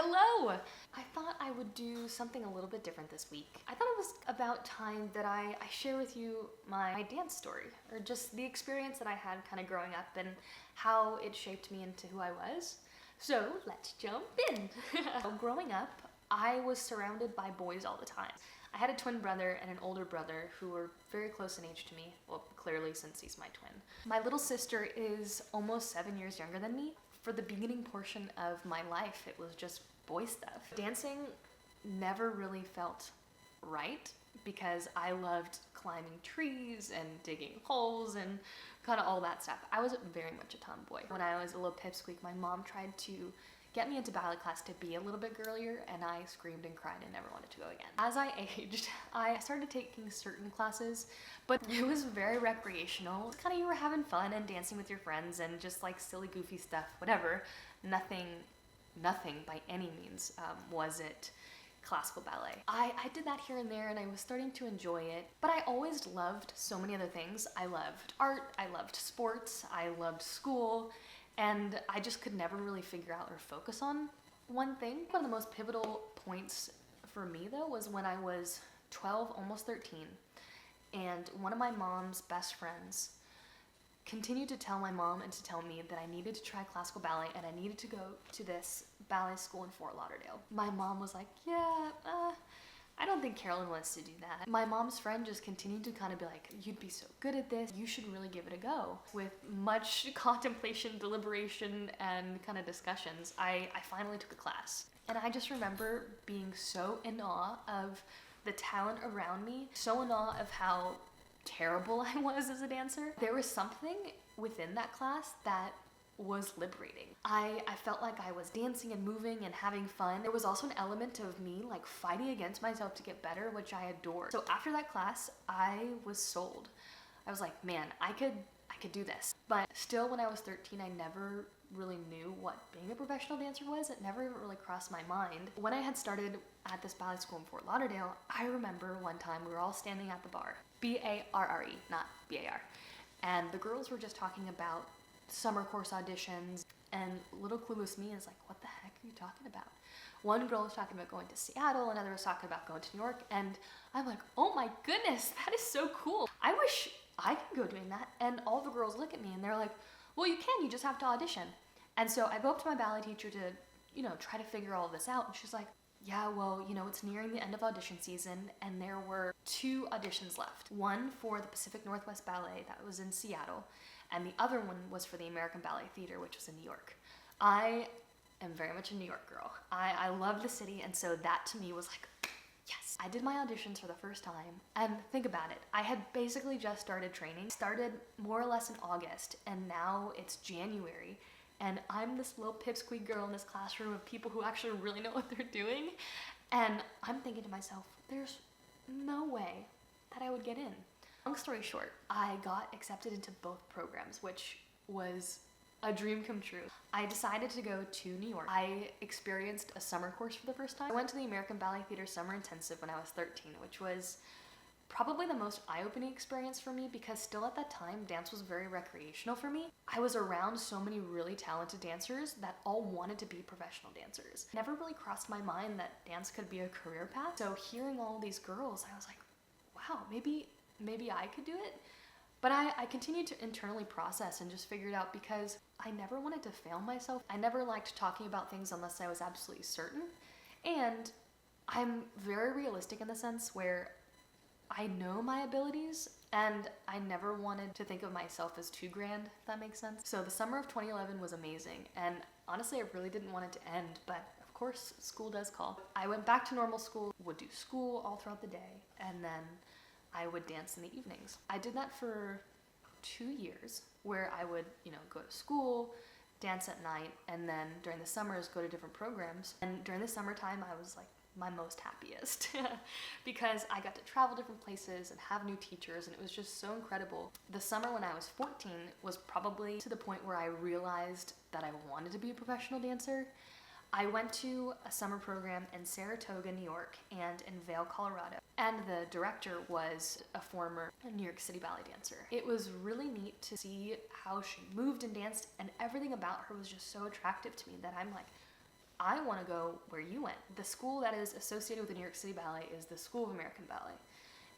Hello! I thought I would do something a little bit different this week. I thought it was about time that I share with you my dance story, or just the experience that I had kind of growing up and how it shaped me into who I was. So let's jump in. Growing up, I was surrounded by boys all the time. I had a twin brother and an older brother who were very close in age to me. Well, clearly since he's my twin. My little sister is almost 7 years younger than me. For the beginning portion of my life, it was just boy stuff. Dancing never really felt right because I loved climbing trees and digging holes and kind of all that stuff. I was very much a tomboy. When I was a little pipsqueak, my mom tried to get me into ballet class to be a little bit girlier, and I screamed and cried and never wanted to go again. As I aged, I started taking certain classes, but it was very recreational. Kind of, you were having fun and dancing with your friends and just like silly goofy stuff, whatever. Nothing by any means was it classical ballet. I did that here and there and I was starting to enjoy it, but I always loved so many other things. I loved art, I loved sports, I loved school, and I just could never really figure out or focus on one thing. One of the most pivotal points for me though was when I was 12, almost 13, and one of my mom's best friends continued to tell my mom and to tell me that I needed to try classical ballet and I needed to go to this ballet school in Fort Lauderdale. My mom was like, yeah, I don't think Carolyn wants to do that. My mom's friend just continued to kind of be like, you'd be so good at this, you should really give it a go. With much contemplation, deliberation, and kind of discussions, I finally took a class. And I just remember being so in awe of the talent around me, so in awe of how terrible I was as a dancer. There was something within that class that was liberating. I felt like I was dancing and moving and having fun. There was also an element of me like fighting against myself to get better, which I adored. So after that class, I was sold. I was like, man, I could do this. But still, when I was 13, I never really knew what being a professional dancer was. It never even really crossed my mind. When I had started at this ballet school in Fort Lauderdale, I remember one time we were all standing at the bar, B-A-R-R-E, not B-A-R. And the girls were just talking about summer course auditions, and little clueless me is like, what the heck are you talking about? One girl was talking about going to Seattle, another was talking about going to New York, and I'm like, oh my goodness, that is so cool. I wish I could go doing that. And all the girls look at me and they're like, well, you can, you just have to audition. And so I go up to my ballet teacher to, try to figure all of this out, and she's like, yeah, well, it's nearing the end of audition season, and there were 2 auditions left. One for the Pacific Northwest Ballet, that was in Seattle, and the other one was for the American Ballet Theater, which was in New York. I am very much a New York girl. I love the city, and so that to me was like, yes. I did my auditions for the first time, and think about it. I had basically just started training, started more or less in August, and now it's January, and I'm this little pipsqueak girl in this classroom of people who actually really know what they're doing, and I'm thinking to myself, there's no way that I would get in. Long story short, I got accepted into both programs, which was a dream come true. I decided to go to New York. I experienced a summer course for the first time. I went to the American Ballet Theater Summer Intensive when I was 13, which was probably the most eye-opening experience for me because still at that time, dance was very recreational for me. I was around so many really talented dancers that all wanted to be professional dancers. It never really crossed my mind that dance could be a career path. So hearing all these girls, I was like, wow, maybe I could do it. But I continued to internally process and just figure it out because I never wanted to fail myself. I never liked talking about things unless I was absolutely certain. And I'm very realistic in the sense where I know my abilities and I never wanted to think of myself as too grand, if that makes sense. So the summer of 2011 was amazing. And honestly, I really didn't want it to end, but of course, school does call. I went back to normal school, would do school all throughout the day, and then I would dance in the evenings. I did that for 2 years where I would, go to school, dance at night, and then during the summers go to different programs. And during the summertime, I was like my most happiest because I got to travel different places and have new teachers, and it was just so incredible. The summer when I was 14 was probably to the point where I realized that I wanted to be a professional dancer. I went to a summer program in Saratoga, New York, and in Vail, Colorado. And the director was a former New York City ballet dancer. It was really neat to see how she moved and danced, and everything about her was just so attractive to me that I'm like, I want to go where you went. The school that is associated with the New York City Ballet is the School of American Ballet.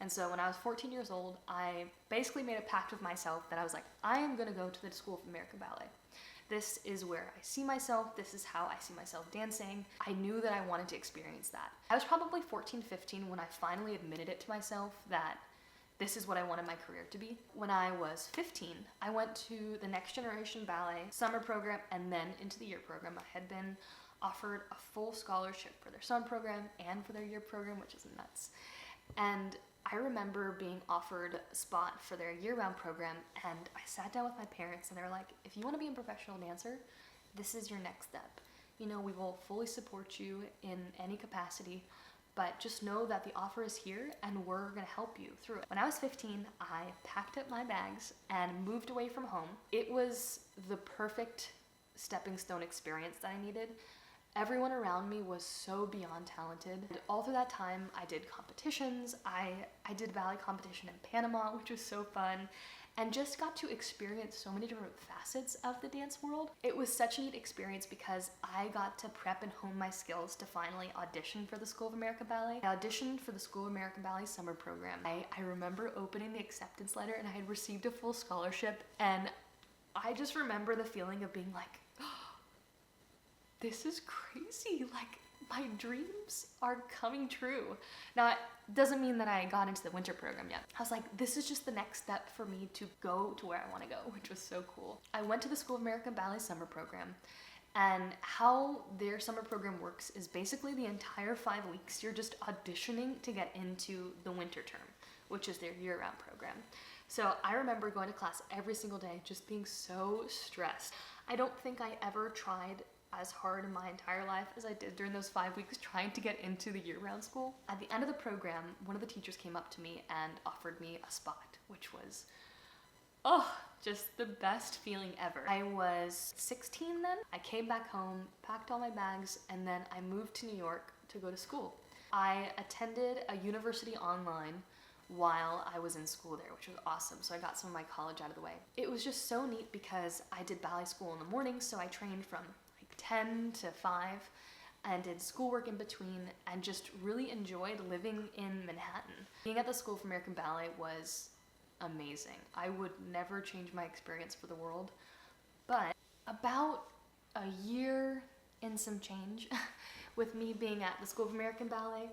And so when I was 14 years old, I basically made a pact with myself that I was like, I am going to go to the School of American Ballet. This is where I see myself. This is how I see myself dancing. I knew that I wanted to experience that. I was probably 14, 15 when I finally admitted it to myself that this is what I wanted my career to be. When I was 15, I went to the Next Generation Ballet summer program and then into the year program. I had been offered a full scholarship for their summer program and for their year program, which is nuts. And I remember being offered a spot for their year-round program, and I sat down with my parents and they were like, if you want to be a professional dancer, this is your next step. You know, we will fully support you in any capacity, but just know that the offer is here and we're gonna help you through it. When I was 15, I packed up my bags and moved away from home. It was the perfect stepping stone experience that I needed. Everyone around me was so beyond talented. All through that time, I did competitions. I did ballet competition in Panama, which was so fun, and just got to experience so many different facets of the dance world. It was such a neat experience because I got to prep and hone my skills to finally audition for the School of American Ballet. I auditioned for the School of American Ballet summer program. I remember opening the acceptance letter and I had received a full scholarship, and I just remember the feeling of being like, this is crazy, like my dreams are coming true. Now, it doesn't mean that I got into the winter program yet. I was like, this is just the next step for me to go to where I want to go, which was so cool. I went to the School of American Ballet summer program, and how their summer program works is basically the entire 5 weeks you're just auditioning to get into the winter term, which is their year-round program. So I remember going to class every single day just being so stressed. I don't think I ever tried as hard in my entire life as I did during those 5 weeks trying to get into the year-round school. At the end of the program, one of the teachers came up to me and offered me a spot, which was, just the best feeling ever. I was 16 then. I came back home, packed all my bags, and then I moved to New York to go to school. I attended a university online while I was in school there, which was awesome. So I got some of my college out of the way. It was just so neat because I did ballet school in the morning, so I trained from 10 to 5 and did schoolwork in between and just really enjoyed living in Manhattan. Being at the School of American Ballet was amazing. I would never change my experience for the world, but about a year and some change with me being at the School of American Ballet,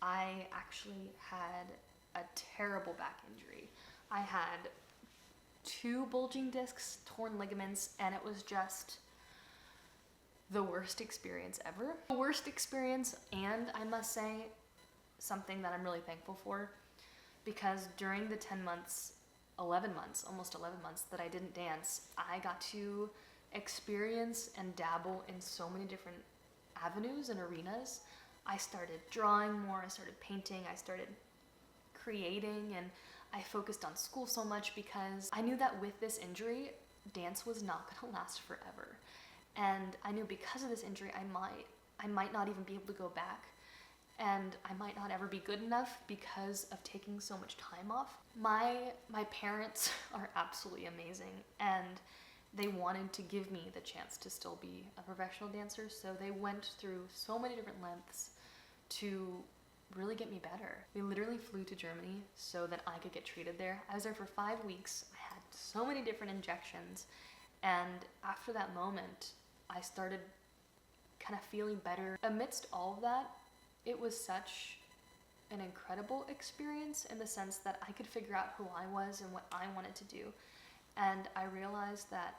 I actually had a terrible back injury. I had 2 bulging discs, torn ligaments, and it was just the worst experience ever. The worst experience, and I must say, something that I'm really thankful for, because during the 10 months, 11 months, almost 11 months that I didn't dance, I got to experience and dabble in so many different avenues and arenas. I started drawing more, I started painting, I started creating, and I focused on school so much because I knew that with this injury, dance was not gonna last forever. And I knew because of this injury, I might not even be able to go back, and I might not ever be good enough because of taking so much time off. My parents are absolutely amazing, and they wanted to give me the chance to still be a professional dancer, so they went through so many different lengths to really get me better. We literally flew to Germany so that I could get treated there. I was there for 5 weeks. I had so many different injections, and after that moment, I started kind of feeling better. Amidst all of that, it was such an incredible experience in the sense that I could figure out who I was and what I wanted to do. And I realized that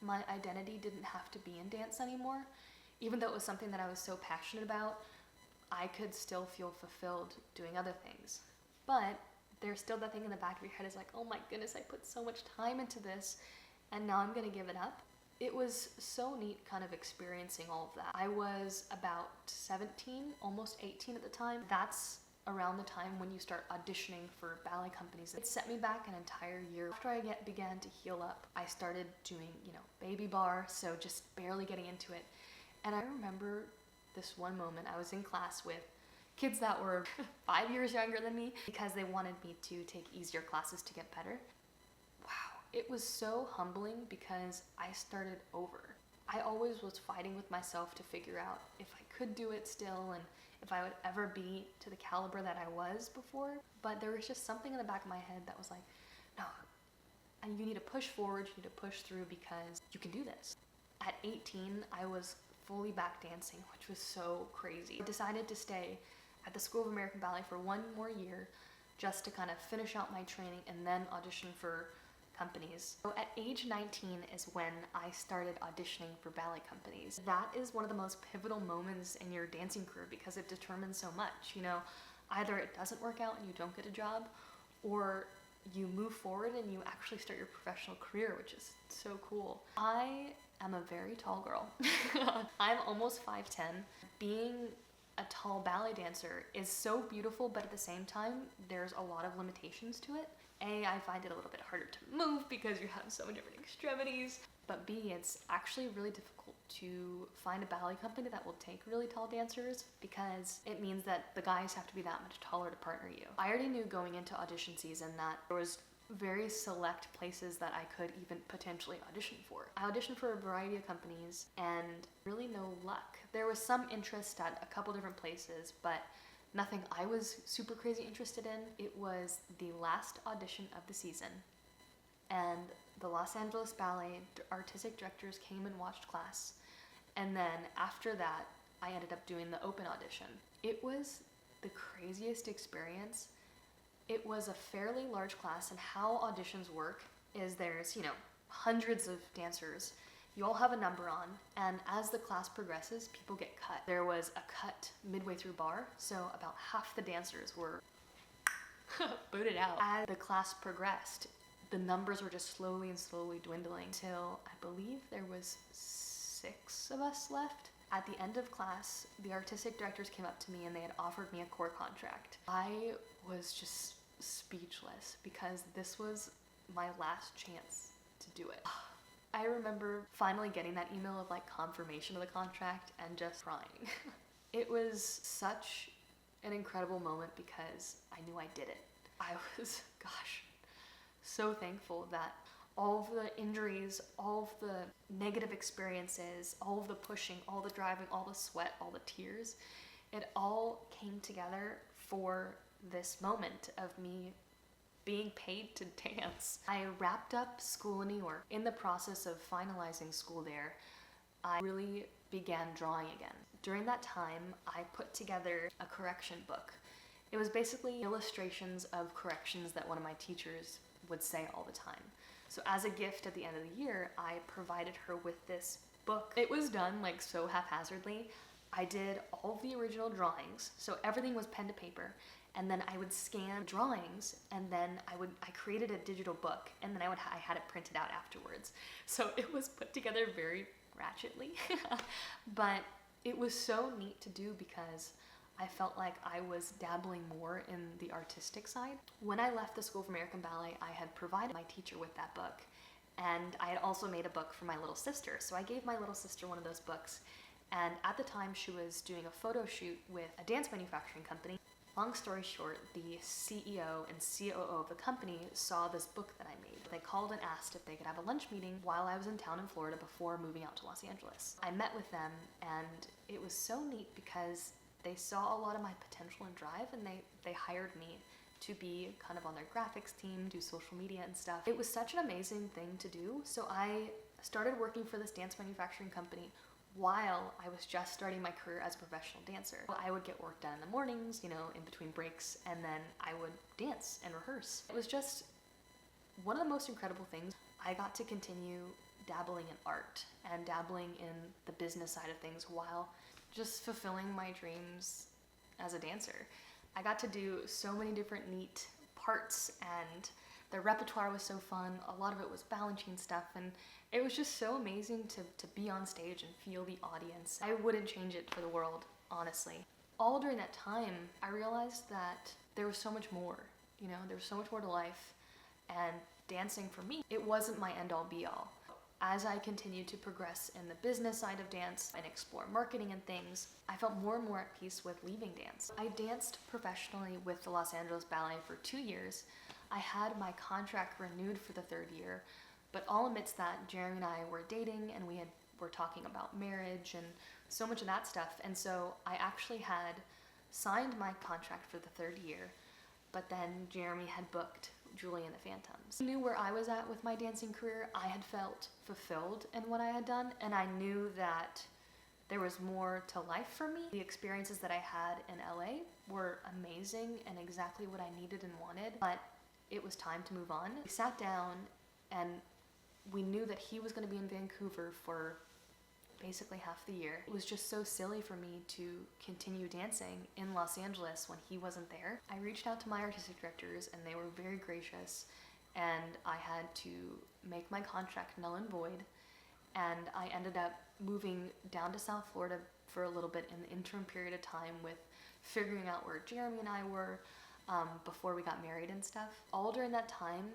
my identity didn't have to be in dance anymore. Even though it was something that I was so passionate about, I could still feel fulfilled doing other things. But there's still that thing in the back of your head is like, oh my goodness, I put so much time into this and now I'm gonna give it up. It was so neat kind of experiencing all of that. I was about 17, almost 18 at the time. That's around the time when you start auditioning for ballet companies. It set me back an entire year. After I began to heal up, I started doing, baby bar, so just barely getting into it. And I remember this one moment, I was in class with kids that were 5 years younger than me because they wanted me to take easier classes to get better. Wow, it was so humbling because I started over. I always was fighting with myself to figure out if I could do it still and if I would ever be to the caliber that I was before. But there was just something in the back of my head that was like, no, and you need to push forward, you need to push through because you can do this. At 18, I was fully back dancing, which was so crazy. I decided to stay at the School of American Ballet for 1 more year just to kind of finish out my training and then audition for companies. So at age 19 is when I started auditioning for ballet companies. That is one of the most pivotal moments in your dancing career because it determines so much. You know, either it doesn't work out and you don't get a job, or you move forward and you actually start your professional career, which is so cool. I am a very tall girl. I'm almost 5'10". Being a tall ballet dancer is so beautiful, but at the same time, there's a lot of limitations to it. A, I find it a little bit harder to move because you have so many different extremities. But B, it's actually really difficult to find a ballet company that will take really tall dancers because it means that the guys have to be that much taller to partner you. I already knew going into audition season that there was very select places that I could even potentially audition for. I auditioned for a variety of companies and really no luck. There was some interest at a couple different places, but nothing I was super crazy interested in. It was the last audition of the season, and the Los Angeles Ballet artistic directors came and watched class, and then after that I ended up doing the open audition. It was the craziest experience. It was a fairly large class, and how auditions work is there's, hundreds of dancers. You all have a number on, and as the class progresses, people get cut. There was a cut midway through bar, so about half the dancers were booted out. As the class progressed, the numbers were just slowly and slowly dwindling till I believe there was 6 of us left. At the end of class, the artistic directors came up to me and they had offered me a core contract. I was just speechless because this was my last chance to do it. I remember finally getting that email of confirmation of the contract and just crying. It was such an incredible moment because I knew I did it. I was, so thankful that all of the injuries, all of the negative experiences, all of the pushing, all the driving, all the sweat, all the tears, it all came together for this moment of me being paid to dance. I wrapped up school in New York. In the process of finalizing school there, I really began drawing again. During that time, I put together a correction book. It was basically illustrations of corrections that one of my teachers would say all the time. So as a gift at the end of the year, I provided her with this book. It was done so haphazardly. I did all of the original drawings, so everything was pen to paper, and then I would scan drawings, and then I created a digital book, and then I had it printed out afterwards. So it was put together very ratchetly, but it was so neat to do because I felt like I was dabbling more in the artistic side. When I left the School of American Ballet, I had provided my teacher with that book, and I had also made a book for my little sister. So I gave my little sister one of those books, and at the time she was doing a photo shoot with a dance manufacturing company. Long story short, the CEO and COO of the company saw this book that I made. They called and asked if they could have a lunch meeting while I was in town in Florida before moving out to Los Angeles. I met with them, and it was so neat because they saw a lot of my potential and drive, and they hired me to be kind of on their graphics team, do social media and stuff. It was such an amazing thing to do. So I started working for this dance manufacturing company while I was just starting my career as a professional dancer. I would get work done in the mornings, in between breaks, and then I would dance and rehearse. It was just one of the most incredible things. I got to continue dabbling in art and dabbling in the business side of things while just fulfilling my dreams as a dancer. I got to do so many different neat parts, and the repertoire was so fun. A lot of it was balancing stuff, and it was just so amazing to be on stage and feel the audience. I wouldn't change it for the world, honestly. All during that time, I realized that there was so much more, there was so much more to life, and dancing for me, it wasn't my end-all be-all. As I continued to progress in the business side of dance and explore marketing and things, I felt more and more at peace with leaving dance. I danced professionally with the Los Angeles Ballet for 2 years. I had my contract renewed for the 3rd year, but all amidst that, Jeremy and I were dating, and we had were talking about marriage and so much of that stuff. And so I actually had signed my contract for the third year, but then Jeremy had booked Julie and the Phantoms. I knew where I was at with my dancing career. I had felt fulfilled in what I had done, and I knew that there was more to life for me. The experiences that I had in LA were amazing and exactly what I needed and wanted, but it was time to move on. We sat down and we knew that he was going to be in Vancouver for basically half the year. It was just so silly for me to continue dancing in Los Angeles when he wasn't there. I reached out to my artistic directors and they were very gracious, and I had to make my contract null and void, and I ended up moving down to South Florida for a little bit in the interim period of time with figuring out where Jeremy and I were before we got married and stuff. All during that time,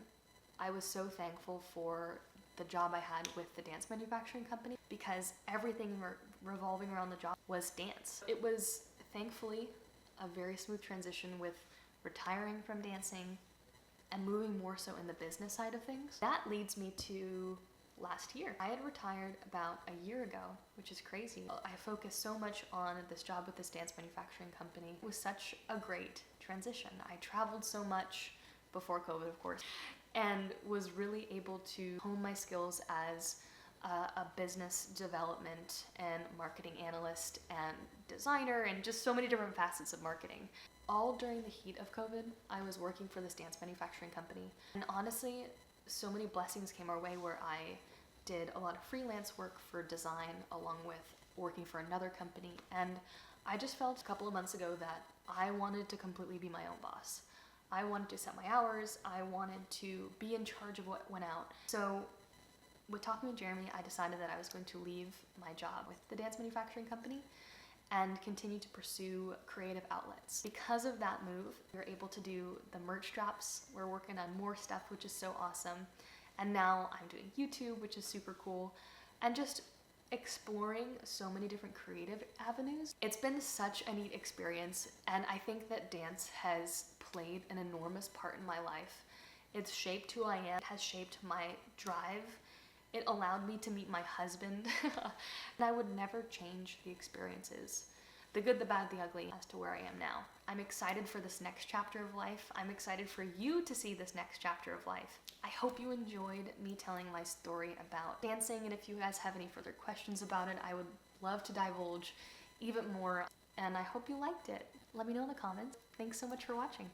I was so thankful for the job I had with the dance manufacturing company, because everything revolving around the job was dance. It was thankfully a very smooth transition with retiring from dancing and moving more so in the business side of things. That leads me to last year. I had retired about a year ago, which is crazy. I focused so much on this job with this dance manufacturing company. It was such a great transition. I traveled so much before COVID, of course, and was really able to hone my skills as a business development and marketing analyst and designer and just so many different facets of marketing. All during the heat of COVID, I was working for this dance manufacturing company. And honestly, so many blessings came our way where I did a lot of freelance work for design along with working for another company. And I just felt a couple of months ago that I wanted to completely be my own boss. I wanted to set my hours. I wanted to be in charge of what went out. So with talking with Jeremy, I decided that I was going to leave my job with the dance manufacturing company and continue to pursue creative outlets. Because of that move, we were able to do the merch drops. We're working on more stuff, which is so awesome. And now I'm doing YouTube, which is super cool, and just exploring so many different creative avenues. It's been such a neat experience, and I think that dance has played an enormous part in my life. It's shaped who I am, it has shaped my drive. It allowed me to meet my husband, and I would never change the experiences, the good, the bad, the ugly, as to where I am now. I'm excited for this next chapter of life. I'm excited for you to see this next chapter of life. I hope you enjoyed me telling my story about dancing, and if you guys have any further questions about it, I would love to divulge even more, and I hope you liked it. Let me know in the comments. Thanks so much for watching.